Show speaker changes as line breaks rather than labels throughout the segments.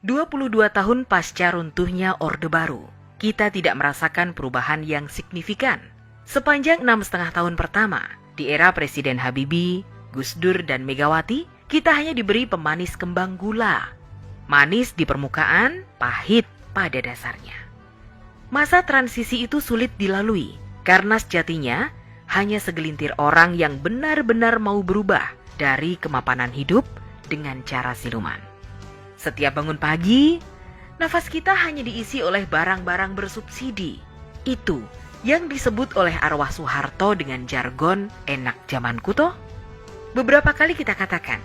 22 tahun pasca runtuhnya Orde Baru, kita tidak merasakan perubahan yang signifikan. Sepanjang 6,5 tahun pertama, di era Presiden Habibie, Gus Dur, dan Megawati, kita hanya diberi pemanis kembang gula. Manis di permukaan, pahit pada dasarnya. Masa transisi itu sulit dilalui, karena sejatinya hanya segelintir orang yang benar-benar mau berubah dari kemapanan hidup dengan cara siluman. Setiap bangun pagi, nafas kita hanya diisi oleh barang-barang bersubsidi. Itu yang disebut oleh arwah Soeharto dengan jargon enak zamanku toh. Beberapa kali kita katakan,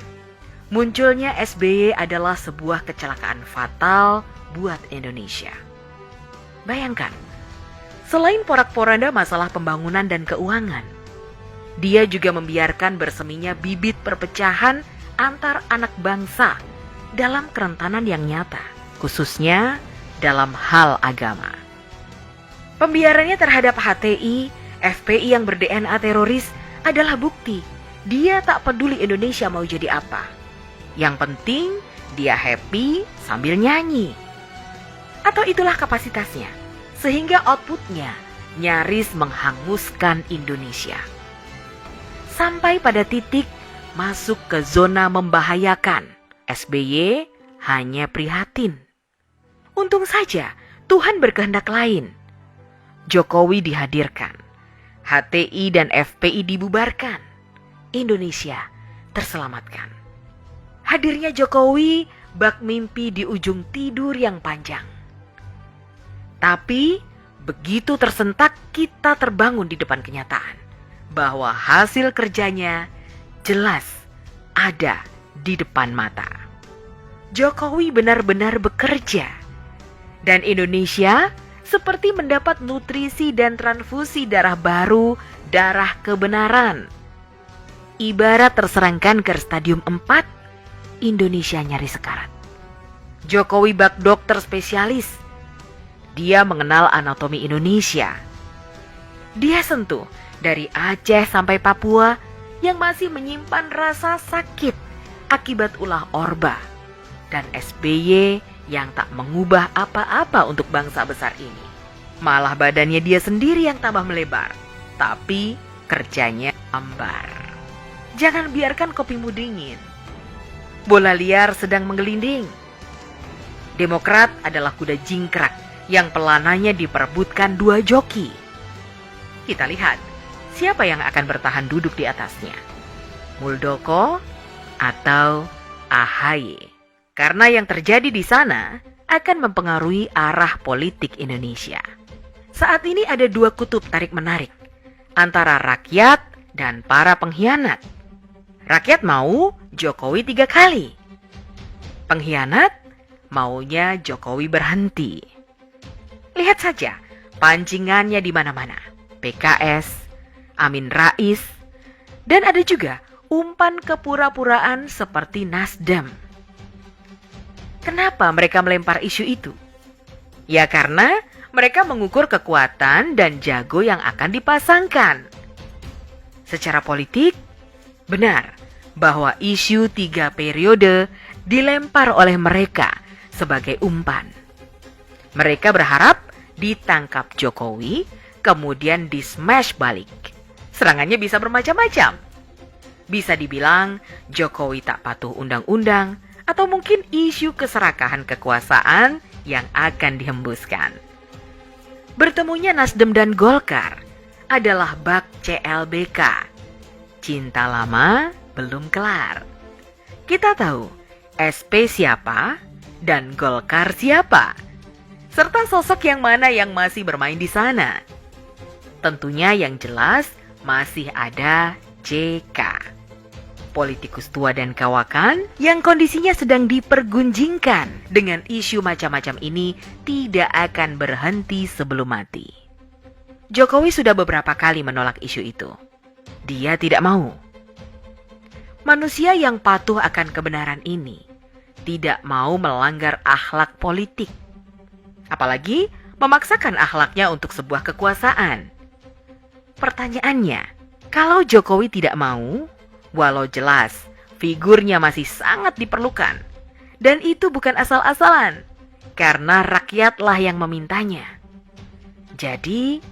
munculnya SBY adalah sebuah kecelakaan fatal buat Indonesia. Bayangkan, selain porak-poranda masalah pembangunan dan keuangan, dia juga membiarkan berseminya bibit perpecahan antar anak bangsa dalam kerentanan yang nyata, khususnya dalam hal agama. Pembiarannya terhadap HTI, FPI yang ber-DNA teroris adalah bukti dia tak peduli Indonesia mau jadi apa. Yang penting dia happy sambil nyanyi. Atau itulah kapasitasnya, sehingga outputnya nyaris menghanguskan Indonesia. Sampai pada titik masuk ke zona membahayakan, SBY hanya prihatin. Untung saja Tuhan berkehendak lain. Jokowi dihadirkan, HTI dan FPI dibubarkan, Indonesia terselamatkan. Hadirnya Jokowi bak mimpi di ujung tidur yang panjang. Tapi begitu tersentak kita terbangun di depan kenyataan bahwa hasil kerjanya jelas ada di depan mata. Jokowi benar-benar bekerja dan Indonesia seperti mendapat nutrisi dan transfusi darah baru, darah kebenaran. Ibarat terserang kanker stadium 4, Indonesia nyaris sekarat. Jokowi bak dokter spesialis. Dia mengenal anatomi Indonesia. Dia sentuh dari Aceh sampai Papua yang masih menyimpan rasa sakit akibat ulah Orba. Dan SBY yang tak mengubah apa-apa untuk bangsa besar ini. Malah badannya dia sendiri yang tambah melebar, tapi kerjanya ambar. Jangan biarkan kopimu dingin. Bola liar sedang menggelinding. Demokrat adalah kuda jingkrak yang pelananya diperebutkan 2 joki. Kita lihat siapa yang akan bertahan duduk di atasnya, Muldoko atau AHY. Karena yang terjadi di sana akan mempengaruhi arah politik Indonesia. Saat ini ada 2 kutub tarik-menarik antara rakyat dan para pengkhianat. Rakyat mau Jokowi 3 kali. Pengkhianat maunya Jokowi berhenti. Lihat saja pancingannya di mana-mana. PKS, Amin Rais, dan ada juga umpan kepura-puraan seperti Nasdem. Kenapa mereka melempar isu itu? Ya karena mereka mengukur kekuatan dan jago yang akan dipasangkan. Secara politik, benar bahwa isu 3 periode dilempar oleh mereka sebagai umpan. Mereka berharap ditangkap Jokowi, kemudian di-smash balik. Serangannya bisa bermacam-macam. Bisa dibilang Jokowi tak patuh undang-undang, atau mungkin isu keserakahan kekuasaan yang akan dihembuskan. Bertemunya Nasdem dan Golkar adalah bak CLBK. Cinta lama belum kelar. Kita tahu SP siapa dan Golkar siapa, serta sosok yang mana yang masih bermain di sana. Tentunya yang jelas masih ada JK. Politikus tua dan kawakan yang kondisinya sedang dipergunjingkan dengan isu macam-macam ini tidak akan berhenti sebelum mati. Jokowi sudah beberapa kali menolak isu itu. Dia tidak mau. Manusia yang patuh akan kebenaran ini tidak mau melanggar akhlak politik. Apalagi memaksakan akhlaknya untuk sebuah kekuasaan. Pertanyaannya, kalau Jokowi tidak mau, walau jelas figurnya masih sangat diperlukan Dan itu bukan asal-asalan, karena rakyatlah yang memintanya. Jadi,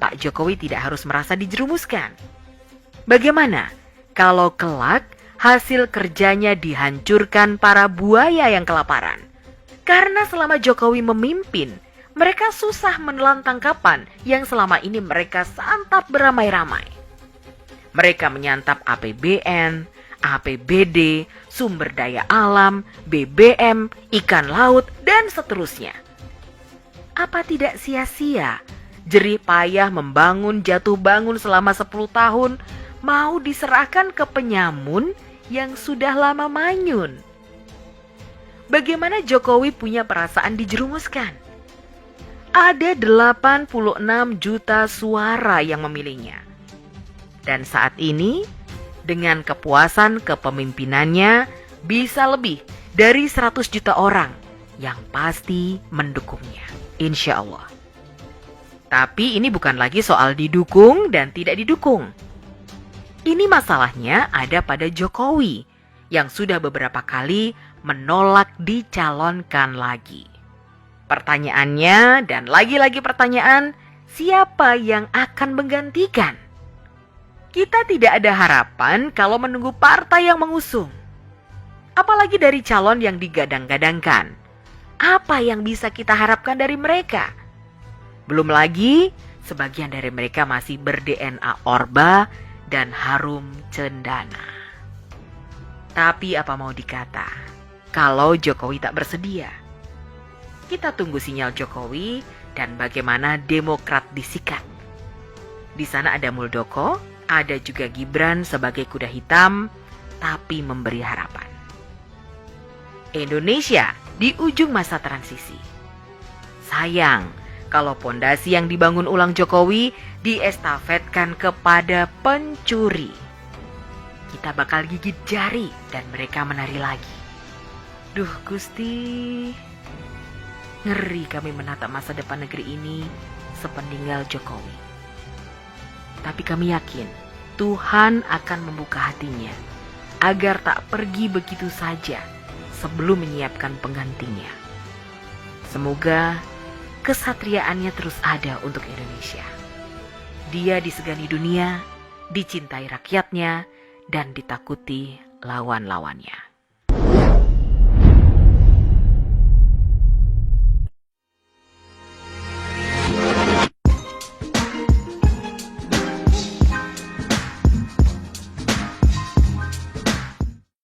Pak Jokowi tidak harus merasa dijerumuskan. Bagaimana kalau kelak hasil kerjanya dihancurkan para buaya yang kelaparan? Karena selama Jokowi memimpin, mereka susah menelan tangkapan yang selama ini mereka santap beramai-ramai. Mereka menyantap APBN, APBD, sumber daya alam, BBM, ikan laut, dan seterusnya. Apa tidak sia-sia jerih payah membangun jatuh bangun selama 10 tahun mau diserahkan ke penyamun yang sudah lama manyun? Bagaimana Jokowi punya perasaan dijerumuskan? Ada 86 juta suara yang memilihnya. Dan saat ini, dengan kepuasan kepemimpinannya, bisa lebih dari 100 juta orang yang pasti mendukungnya, insya Allah. Tapi ini bukan lagi soal didukung dan tidak didukung. Ini masalahnya ada pada Jokowi yang sudah beberapa kali menolak dicalonkan lagi. Pertanyaannya dan lagi-lagi pertanyaan, siapa yang akan menggantikan? Kita tidak ada harapan kalau menunggu partai yang mengusung. Apalagi dari calon yang digadang-gadangkan. Apa yang bisa kita harapkan dari mereka? Belum lagi, sebagian dari mereka masih ber-DNA Orba dan harum cendana. Tapi apa mau dikata, kalau Jokowi tak bersedia? Kita tunggu sinyal Jokowi dan bagaimana Demokrat disikat. Di sana ada Muldoko, ada juga Gibran sebagai kuda hitam, tapi memberi harapan. Indonesia di ujung masa transisi. Sayang kalau pondasi yang dibangun ulang Jokowi diestafetkan kepada pencuri. Kita bakal gigit jari dan mereka menari lagi. Duh Gusti, ngeri kami menatap masa depan negeri ini sepeninggal Jokowi. Tapi kami yakin Tuhan akan membuka hatinya agar tak pergi begitu saja sebelum menyiapkan penggantinya. Semoga kesatriaannya terus ada untuk Indonesia. Dia disegani dunia, dicintai rakyatnya, dan ditakuti lawan-lawannya.